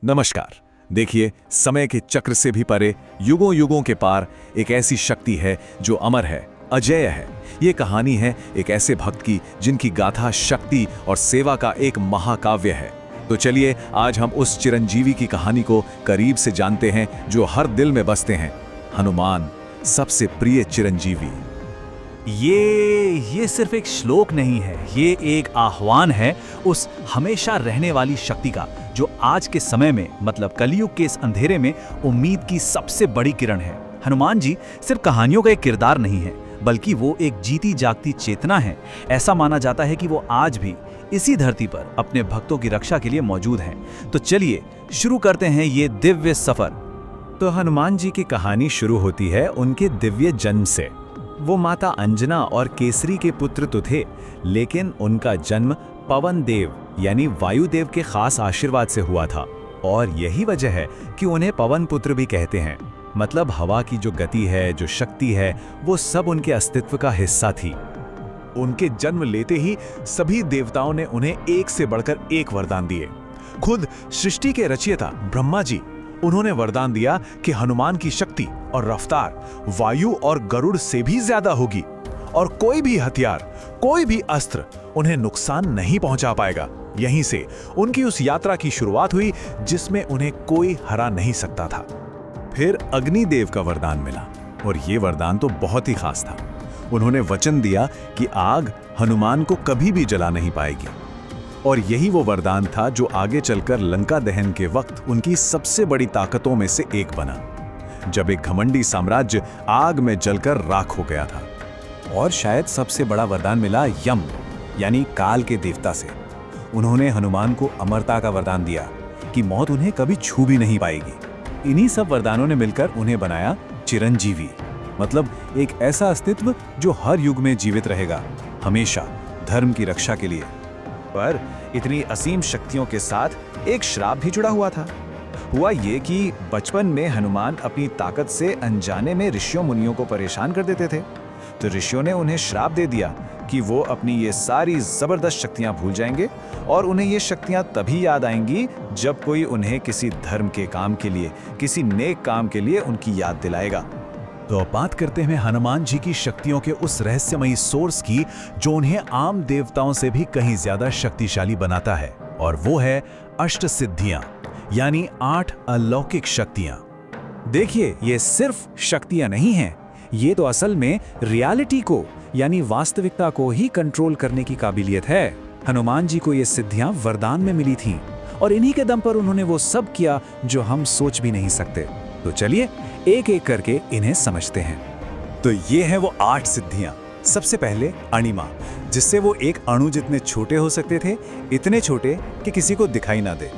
नमस्कार। देखिए, समय के चक्र से भी परे, युगों युगों के पार एक ऐसी शक्ति है जो अमर है, अजेय है। ये कहानी है एक ऐसे भक्त की जिनकी गाथा शक्ति और सेवा का एक महाकाव्य है। तो चलिए आज हम उस चिरंजीवी की कहानी को करीब से जानते हैं जो हर दिल में बसते हैं, हनुमान, सबसे प्रिय चिरंजीवी। ये सिर्फ एक श्लोक नहीं है, ये एक आह्वान है उस हमेशा रहने वाली शक्ति का जो आज के समय में, मतलब कलयुग के इस अंधेरे में उम्मीद की सबसे बड़ी किरण है। हनुमान जी सिर्फ कहानियों का एक किरदार नहीं है, बल्कि वो एक जीती जागती चेतना है। ऐसा माना जाता है कि वो आज भी इसी धरती पर अपने भक्तों की रक्षा के लिए मौजूद हैं। तो चलिए शुरू करते हैं ये दिव्य सफर। तो हनुमान जी की कहानी शुरू होती है उनके दिव्य जन्म से। वो माता अंजना और केसरी के पुत्र तो थे, लेकिन उनका जन्म पवन देव यानी वायुदेव के खास आशीर्वाद से हुआ था। और यही वजह है कि उन्हें पवन पुत्र भी कहते हैं। मतलब हवा की जो गति है, जो शक्ति है, वो सब उनके अस्तित्व का हिस्सा थी। उनके जन्म लेते ही सभी देवताओं ने उन्हें एक से बढ़कर एक वरदान दिए। खुद सृष्टि के रचयिता ब्रह्मा जी, उन्होंने वरदान दिया कि हनुमान की शक्ति और रफ्तार वायु और गरुड़ से भी ज्यादा होगी और कोई भी हथियार, कोई भी अस्त्र उन्हें नुकसान नहीं पहुंचा पाएगा। यहीं से उनकी उस यात्रा की शुरुआत हुई जिसमें उन्हें कोई हरा नहीं सकता था। फिर अग्निदेव का वरदान मिला और ये वरदान तो बहुत ही खास था। उन्होंने वचन दिया कि आग हनुमान को कभी भी जला नहीं पाएगी। और यही वो वरदान था जो आगे चलकर लंका दहन के वक्त उनकी सबसे बड़ी ताकतों में से एक बना, जब एक घमंडी साम्राज्य आग में जलकर राख हो गया था। और शायद सबसे बड़ा वरदान मिला यम यानी काल के देवता से। उन्होंने हनुमान को अमरता का वरदान दिया कि मौत उन्हें कभी छू भी नहीं पाएगी। इन्हीं सब वरदानों ने मिलकर उन्हें बनाया चिरंजीवी, मतलब एक ऐसा अस्तित्व जो हर युग में जीवित रहेगा, हमेशा धर्म की रक्षा के लिए। पर इतनी असीम शक्तियों के साथ एक श्राप भी जुड़ा हुआ था। हुआ ये कि बचपन में हनुमान अपनी ताकत से अनजाने में ऋषियों मुनियों को परेशान कर देते थे। तो ऋषियों ने उन्हें श्राप दे दिया कि वो अपनी ये सारी जबरदस्त शक्तियां भूल जाएंगे और उन्हें ये शक्तियां तभी याद आएंगी जब कोई उन्हें किसी धर्म के काम के लिए, किसी नेक काम के लिए उनकी याद दिलाएगा। तो अब बात करते हैं हनुमान जी की शक्तियों के उस रहस्यमयी सोर्स की जो उन्हें आम देवताओं से भी कहीं ज्यादा शक्तिशाली बनाता है, और वो है अष्ट सिद्धियां यानी 8 अलौकिक शक्तियां। देखिए, ये सिर्फ शक्तियां नहीं हैं, ये तो असल में रियलिटी को यानी वास्तविकता को ही कंट्रोल करने की काबिलियत है। हनुमान जी को ये सिद्धियां वरदान में मिली थीं और इन्हीं के दम पर उन्होंने वो सब किया जो हम सोच भी नहीं सकते। तो चलिए एक एक करके इन्हें समझते हैं। तो ये हैं वो 8 सिद्धियां। सबसे पहले अणिमा, जिससे वो एक अणु जितने छोटे हो सकते थे, इतने छोटे कि किसी को दिखाई ना दे।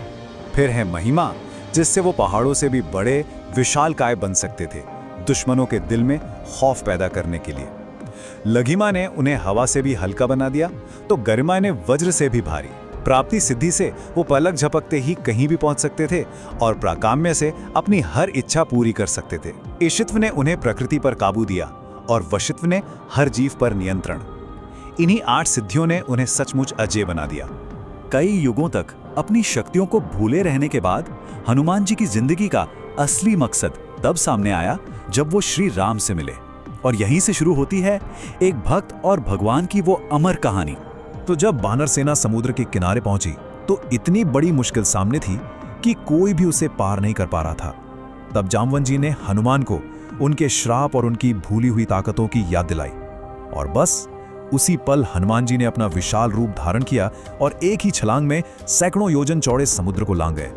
फिर है महिमा, जिससे वो पहाड़ों से भी बड़े विशालकाय बन सकते थे, दुश्मनों के दिल में खौफ पैदा करने के लिए। लघिमा ने उन्हें हवा से भी हल्का बना दिया, तो गरिमा ने वज्र से भी भारी। प्राप्ति सिद्धि से वो पलक झपकते ही कहीं भी पहुंच सकते थे और प्राकाम्य से अपनी हर इच्छा पूरी कर सकते थे। ईशित्व ने उन्हें प्रकृति पर काबू दिया और वशित्व ने हर जीव पर नियंत्रण। इन्हीं 8 सिद्धियों ने उन्हें सचमुच अजेय बना दिया। कई युगों तक अपनी शक्तियों को भूले रहने के बाद हनुमान जी की जिंदगी का असली मकसद तब सामने आया जब वो श्री राम से मिले। और यहीं से शुरू होती है एक भक्त और भगवान की वो अमर कहानी। तो जब वानर सेना समुद्र के किनारे पहुंची तो इतनी बड़ी मुश्किल सामने थी कि कोई भी उसे पार नहीं कर पा रहा था। तब जामवन जी ने हनुमान को उनके श्राप और उनकी भूली हुई ताकतों की याद दिलाई, और बस उसी पल हनुमान जी ने अपना विशाल रूप धारण किया और एक ही छलांग में सैकड़ों योजन चौड़े समुद्र को लांघ गए।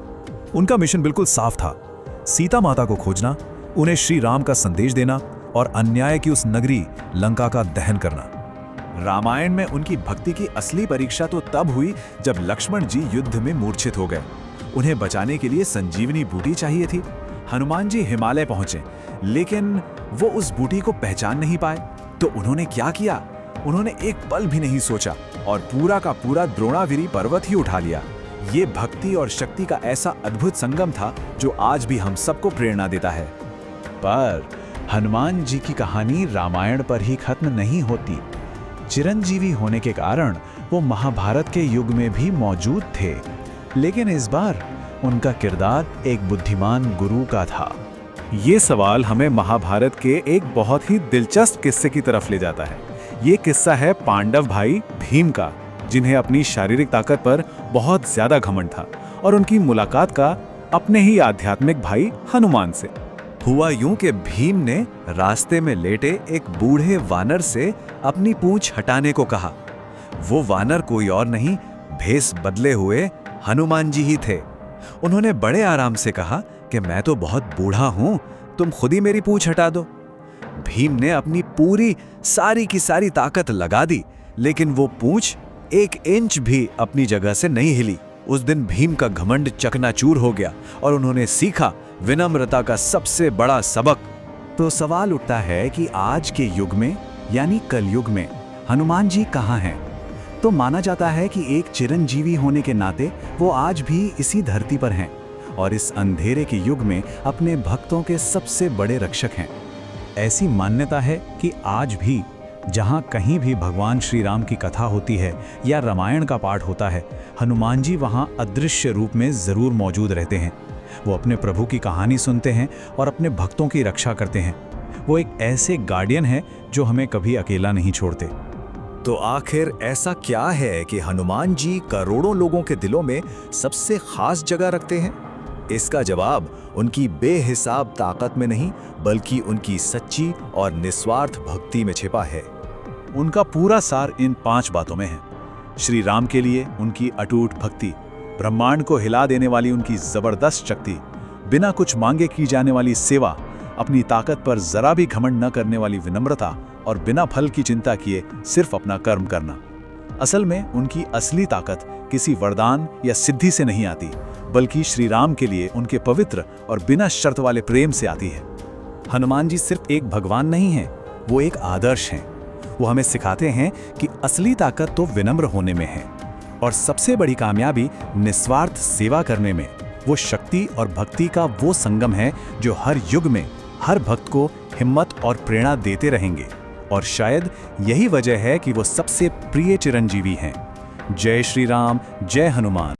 उनका मिशन बिल्कुल साफ था, सीता माता को खोजना, उन्हें श्री राम का संदेश देना और अन्याय की उस नगरी लंका का दहन करना। रामायण में उनकी भक्ति की असली परीक्षा तो तब हुई जब लक्ष्मण जी युद्ध में मूर्छित हो गए। उन्हें बचाने के लिए संजीवनी बूटी चाहिए थी। हनुमान जी हिमालय पहुंचे, लेकिन वो उस बूटी को पहचान नहीं पाए। तो उन्होंने क्या किया? उन्होंने एक पल भी नहीं सोचा और पूरा का पूरा द्रोणागिरी पर्वत ही उठा लिया। ये भक्ति और शक्ति का ऐसा अद्भुत संगम था जो आज भी हम सबको प्रेरणा देता है। पर हनुमान जी की कहानी रामायण पर ही खत्म नहीं होती। चिरंजीवी होने के कारण वो महाभारत के युग में भी मौजूद थे, लेकिन इस बार उनका किरदार एक बुद्धिमान गुरु का था? ये सवाल हमें महाभारत के एक बहुत ही दिलचस्प किस्से की तरफ ले जाता है। ये किस्सा है पांडव भाई भीम का, जिन्हें अपनी शारीरिक ताकत पर बहुत ज्यादा घमंड था, और उनकी मुलाकात का अपने ही आध्यात्मिक भाई हनुमान से। हुआ यूं कि भीम ने रास्ते में लेटे एक बूढ़े वानर से अपनी पूंछ हटाने को कहा। वो वानर कोई और नहीं, भेष बदले हुए हनुमान जी ही थे। उन्होंने बड़े आराम से कहा कि मैं तो बहुत बूढ़ा हूं, तुम खुद ही मेरी पूंछ हटा दो। भीम ने अपनी पूरी सारी की सारी ताकत लगा दी, लेकिन वो पूंछ 1 इंच भी अपनी जगह से नहीं हिली। उस दिन भीम का घमंड चकनाचूर हो गया और उन्होंने सीखा विनम्रता का सबसे बड़ा सबक। तो सवाल उठता है कि आज के युग में यानी कलयुग में हनुमान जी कहाँ हैं? तो माना जाता है कि एक चिरंजीवी होने के नाते वो आज भी इसी धरती पर हैं और इस अंधेरे के युग में अपने भक्तों के सबसे बड़े रक्षक हैं। ऐसी मान्यता है कि आज भी जहाँ कहीं भी भगवान श्री राम की कथा होती है या रामायण का पाठ होता है, हनुमान जी वहाँ अदृश्य रूप में ज़रूर मौजूद रहते हैं। वो अपने प्रभु की कहानी सुनते हैं और अपने भक्तों की रक्षा करते हैं। वो एक ऐसे गार्डियन हैं जो हमें कभी अकेला नहीं छोड़ते। तो आखिर ऐसा क्या है कि हनुमान जी करोड़ों लोगों के दिलों में सबसे खास जगह रखते हैं? इसका जवाब उनकी बेहिसाब ताकत में नहीं, बल्कि उनकी सच्ची और निस्वार्थ भक्ति में छिपा है। उनका पूरा सार इन 5 बातों में है। श्री राम के लिए उनकी अटूट भक्ति, ब्रह्मांड को हिला देने वाली उनकी जबरदस्त शक्ति, बिना कुछ मांगे की जाने वाली सेवा, अपनी ताकत पर जरा भी घमंड न करने वाली विनम्रता और बिना फल की चिंता किए सिर्फ अपना कर्म करना। असल में उनकी असली ताकत किसी वरदान या सिद्धि से नहीं आती, बल्कि श्री राम के लिए उनके पवित्र और बिना शर्त वाले प्रेम से आती है। हनुमान जी सिर्फ एक भगवान नहीं हैं, वो एक आदर्श हैं। वो हमें सिखाते हैं कि असली ताकत तो विनम्र होने में है और सबसे बड़ी कामयाबी निस्वार्थ सेवा करने में। वो शक्ति और भक्ति का वो संगम है जो हर युग में हर भक्त को हिम्मत और प्रेरणा देते रहेंगे, और शायद यही वजह है कि वो सबसे प्रिय चिरंजीवी हैं। जय श्री राम, जय हनुमान।